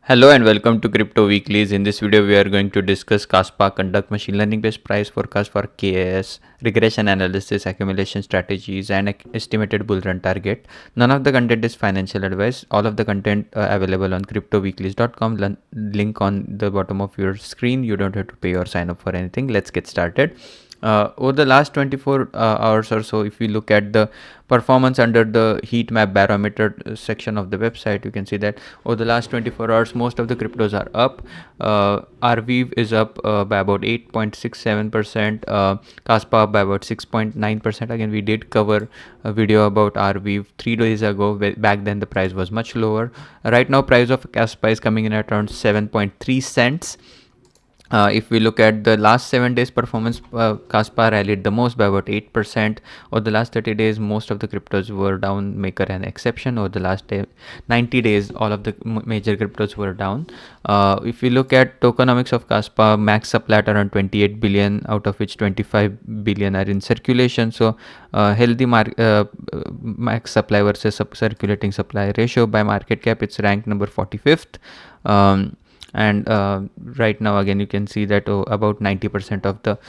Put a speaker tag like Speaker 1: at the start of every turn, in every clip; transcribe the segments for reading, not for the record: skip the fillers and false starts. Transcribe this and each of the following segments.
Speaker 1: Hello and welcome to Crypto Weeklies. In this video, we are going to discuss Kaspa, conduct machine learning based price forecast for KAS, regression analysis, accumulation strategies, and estimated bull run target. None of the content is financial advice. All of the content available on cryptoweeklies.com. Link on the bottom of your screen. You don't have to pay or sign up for anything. Let's get started. Over the last 24 hours or so, if we look at the performance under the heat map barometer section of the website, you can see that over the last 24 hours, most of the cryptos are up. RV is up by about 8.67%, Kaspa by about 6.9%. Again, we did cover a video about RV 3 days ago. Back then, the price was much lower. Right now, price of Kaspa is coming in at around 7.3 cents. If we look at the last 7 days performance, Kaspa rallied the most by about 8%. Over the last 30 days, most of the cryptos were down, Maker an exception. Over the last 90 days, all of the major cryptos were down. If we look at tokenomics of Kaspa, max supply at around 28 billion, out of which 25 billion are in circulation. So healthy max supply versus circulating supply ratio. By market cap, it's ranked number 45th. And right now again you can see that about 90% of the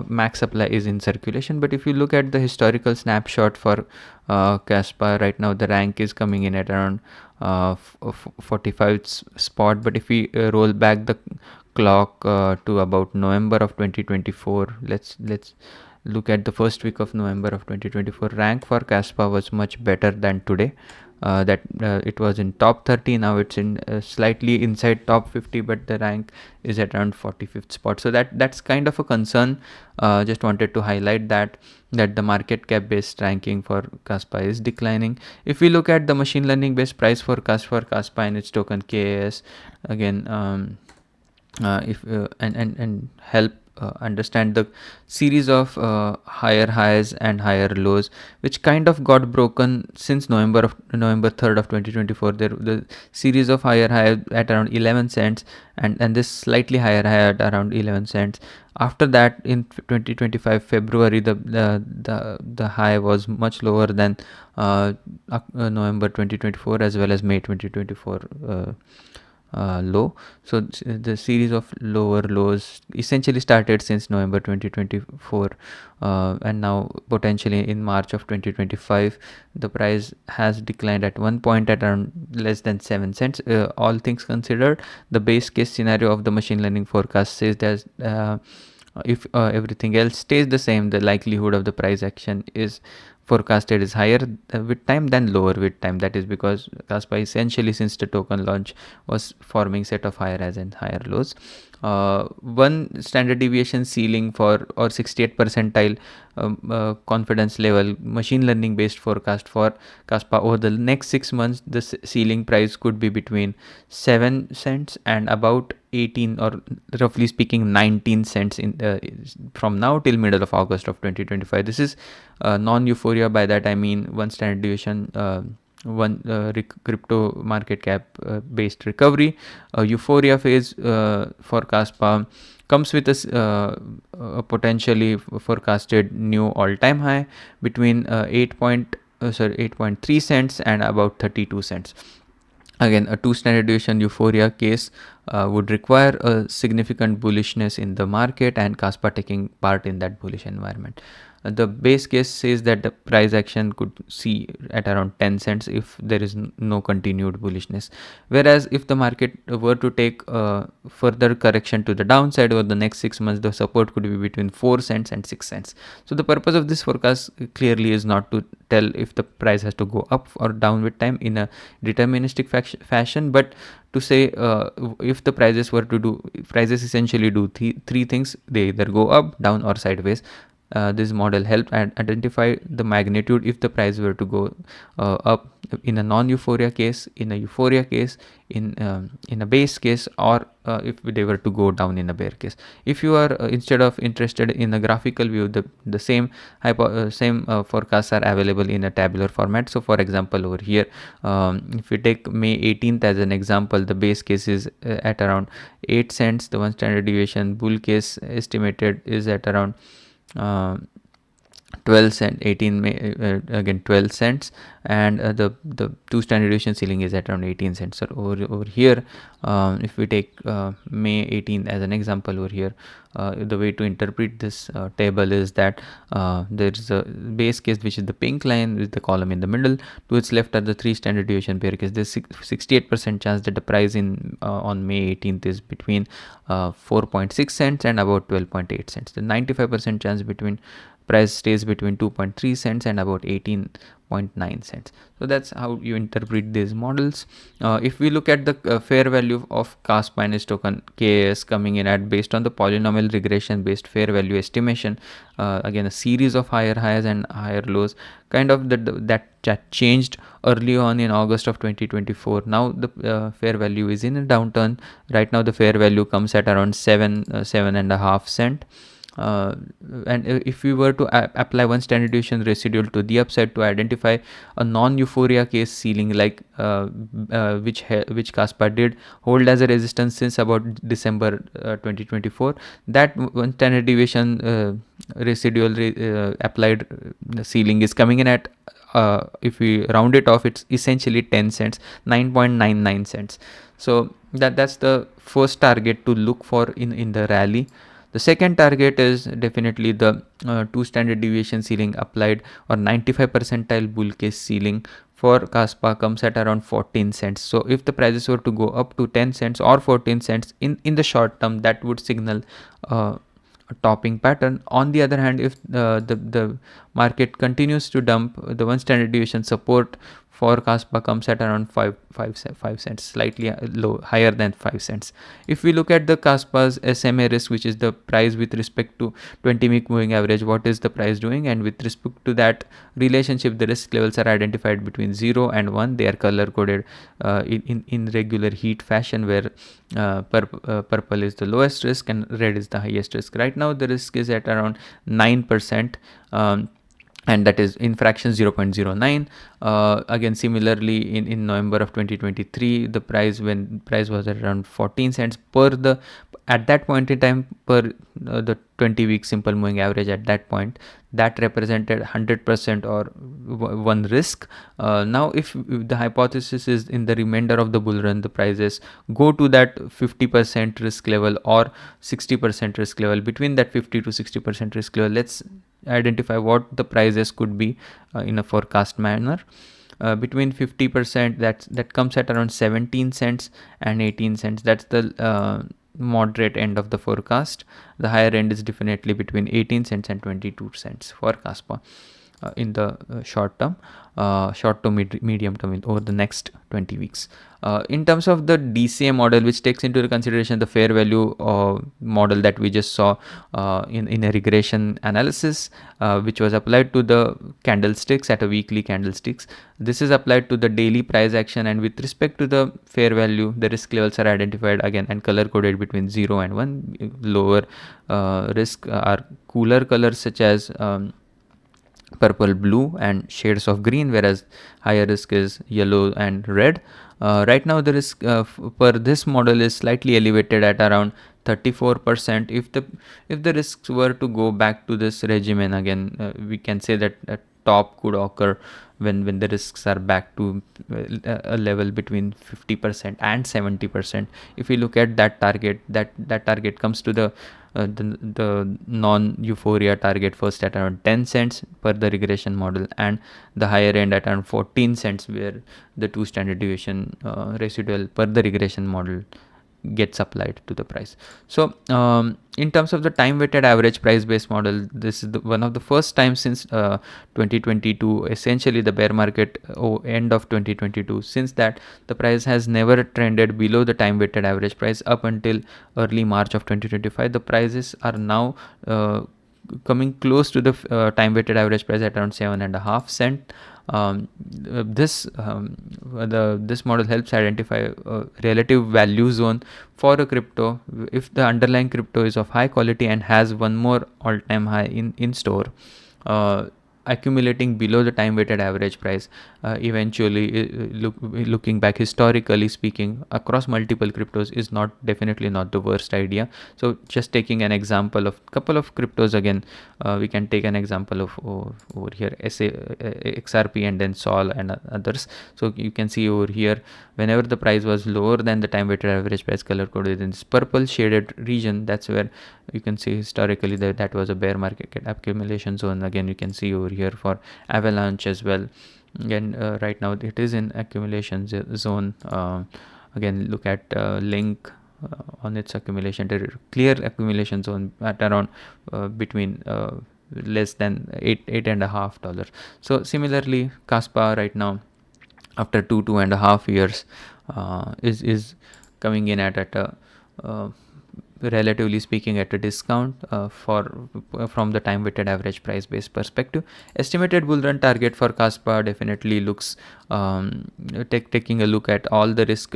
Speaker 1: max supply is in circulation. But if you look at the historical snapshot for Kaspa, right now the rank is coming in at around 45 spot. But if we roll back the clock to about November of 2024, let's look at the first week of November of 2024. Rank for Kaspa was much better than today. It was in top 30. Now it's in slightly inside top 50, but the rank is at around 45th spot. So that's kind of a concern. Just wanted to highlight that the market cap based ranking for Kaspa is declining. If we look at the machine learning based price forecast for Kaspa and its token KAS, again, if and help understand the series of higher highs and higher lows, which kind of got broken since November 3rd of 2024. There the series of higher high at around 11 cents and this slightly higher high at around 11 cents. After that, in 2025 February, the high was much lower than November 2024 as well as May 2024 low. So the series of lower lows essentially started since November 2024, and now potentially in March of 2025 the price has declined at one point at around less than 7 cents. All things considered, the base case scenario of the machine learning forecast says that if everything else stays the same, the likelihood of the price action is forecasted is higher with time than lower with time. That is because Kaspa essentially since the token launch was forming set of higher highs and higher lows. One standard deviation ceiling for or 68th percentile confidence level machine learning based forecast for Kaspa over the next 6 months, the ceiling price could be between 7 cents and about 18 or roughly speaking 19 cents in from now till middle of August of 2025. This is non-euphoria. By that I mean one standard deviation, one crypto market cap based recovery. Euphoria phase for Kaspa comes with a potentially forecasted new all-time high between 8.3 cents and about 32 cents. Again, a 2 standard deviation euphoria case would require a significant bullishness in the market and Kaspa taking part in that bullish environment. The base case says that the price action could see at around 10 cents if there is no continued bullishness. Whereas if the market were to take further correction to the downside over the next 6 months, the support could be between 4 cents and 6 cents. So the purpose of this forecast clearly is not to tell if the price has to go up or down with time in a deterministic fashion, but to say if the prices essentially do three things. They either go up, down or sideways. This model helped identify the magnitude if the price were to go up in a non-euphoria case, in a euphoria case, in a base case, or if they were to go down in a bear case. If you are instead of interested in a graphical view, the same forecasts are available in a tabular format. So for example, over here, if we take May 18th as an example, the base case is at around 8 cents. The one standard deviation bull case estimated is at around 12 cent 18 again 12 cents, and the 2 standard deviation ceiling is at around 18 cents. So over here, if we take May 18 as an example over here, the way to interpret this table is that there is a base case, which is the pink line with the column in the middle. To its left are the 3 standard deviation bear case. There's 68% chance that the price in on May 18th is between 4.6 cents and about 12.8 cents. The 95% chance between price stays between 2.3 cents and about 18.9 cents. So that's how you interpret these models. If we look at the fair value of Kaspa and its token KAS coming in at based on the polynomial regression based fair value estimation, again a series of higher highs and higher lows, kind of that changed early on in August of 2024. Now the fair value is in a downturn. Right now the fair value comes at around 7.5 cent. And if we were to apply 1 standard deviation residual to the upside to identify a non-euphoria case ceiling, like which Kaspa did hold as a resistance since about December 2024, that 1 standard deviation residual applied ceiling is coming in at, if we round it off, it's essentially 10 cents, 9.99 cents. So that's the first target to look for in the rally. The second target is definitely the 2 standard deviation ceiling applied, or 95 percentile bull case ceiling for Kaspa comes at around 14 cents. So if the prices were to go up to 10 cents or 14 cents in the short term, that would signal a topping pattern. On the other hand, if the market continues to dump, the 1 standard deviation support for Kaspa comes at around 5 cents, slightly higher than 5 cents. If we look at the Kaspa's SMA risk, which is the price with respect to 20-week moving average, what is the price doing, and with respect to that relationship, the risk levels are identified between 0 and 1. They are color coded in regular heat fashion, where purple is the lowest risk and red is the highest risk. Right now the risk is at around 9%. And that is in fraction 0.09. Again, similarly in November of 2023, the price was at around 14 cents at that point in time per the 20-week simple moving average. At that point, that represented 100% or one risk. Now if the hypothesis is in the remainder of the bull run, the prices go to that 50% risk level or 60% risk level. Between that 50 to 60% risk level, let's identify what the prices could be in a forecast manner. Between 50%, that comes at around 17 cents and 18 cents. That's the moderate end of the forecast. The higher end is definitely between 18 cents and 22 cents for Kaspa in the short term, short to medium term, over the next 20 weeks. In terms of the DCA model, which takes into consideration the fair value model that we just saw in a regression analysis, which was applied to the candlesticks at a weekly candlesticks. This is applied to the daily price action, and with respect to the fair value, the risk levels are identified again and color coded between 0 and 1. Lower risk are cooler colors such as purple, blue and shades of green, whereas higher risk is yellow and red. Right now the risk per this model is slightly elevated at around 34%. If the risks were to go back to this regimen again, we can say that a top could occur when the risks are back to a level between 50% and 70%. If we look at that target, that target comes to the non-euphoria target first at around 10 cents per the regression model, and the higher end at around 14 cents, where the 2 standard deviation residual per the regression model gets applied to the price. So in terms of the time weighted average price based model, this is one of the first times since 2022, essentially the bear market end of 2022. Since that, the price has never trended below the time weighted average price up until early March of 2025. The prices are now coming close to the time weighted average price at around 7.5 cent. This model helps identify a relative value zone for a crypto if the underlying crypto is of high quality and has one more all-time high in store. accumulating below the time weighted average price. Eventually, looking back historically speaking across multiple cryptos is not definitely not the worst idea. So just taking an example of couple of cryptos again, we can take an example of over here XRP and then Sol and others. So you can see over here, whenever the price was lower than the time weighted average price color coded in this purple shaded region, that's where you can see historically that was a bear market accumulation zone. Again, you can see over here for Avalanche as well. Again, right now it is in accumulation zone. Again, look at Link on its accumulation, clear accumulation zone at around between less than $8.5. So similarly, Kaspa right now, after 2.5 years, is coming in at a relatively speaking at a discount from the time weighted average price based perspective. Estimated bull run target for Kaspa definitely looks, taking a look at all the risk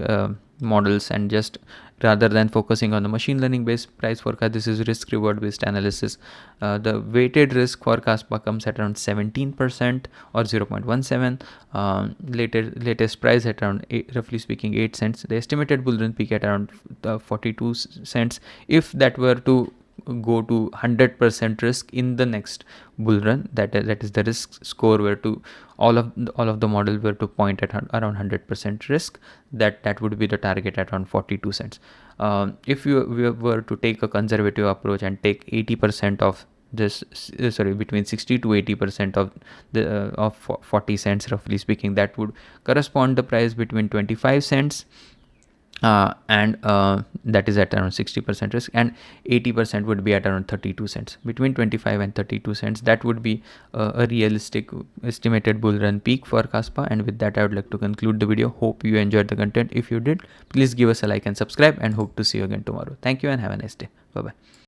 Speaker 1: models, and just rather than focusing on the machine learning based price forecast, this is risk reward based analysis. The weighted risk for Kaspa comes at around 17% or 0.17. Latest price at around roughly speaking 8 cents. The estimated bull run peak at around 42 cents. If that were to go to 100% risk in the next bull run, that is the risk score were to all of the model were to point at around 100% risk, that would be the target at around 42 cents. If we were to take a conservative approach and take 80% of this, between 60 to 80% of the of 40 cents roughly speaking, that would correspond the price between 25 cents and that is at around 60% risk, and 80% would be at around 32 cents. Between 25 and 32 cents, that would be a realistic estimated bull run peak for Kaspa. And with that, I would like to conclude the video. Hope you enjoyed the content. If you did, please give us a like and subscribe, and hope to see you again tomorrow. Thank you and have a nice day. Bye bye.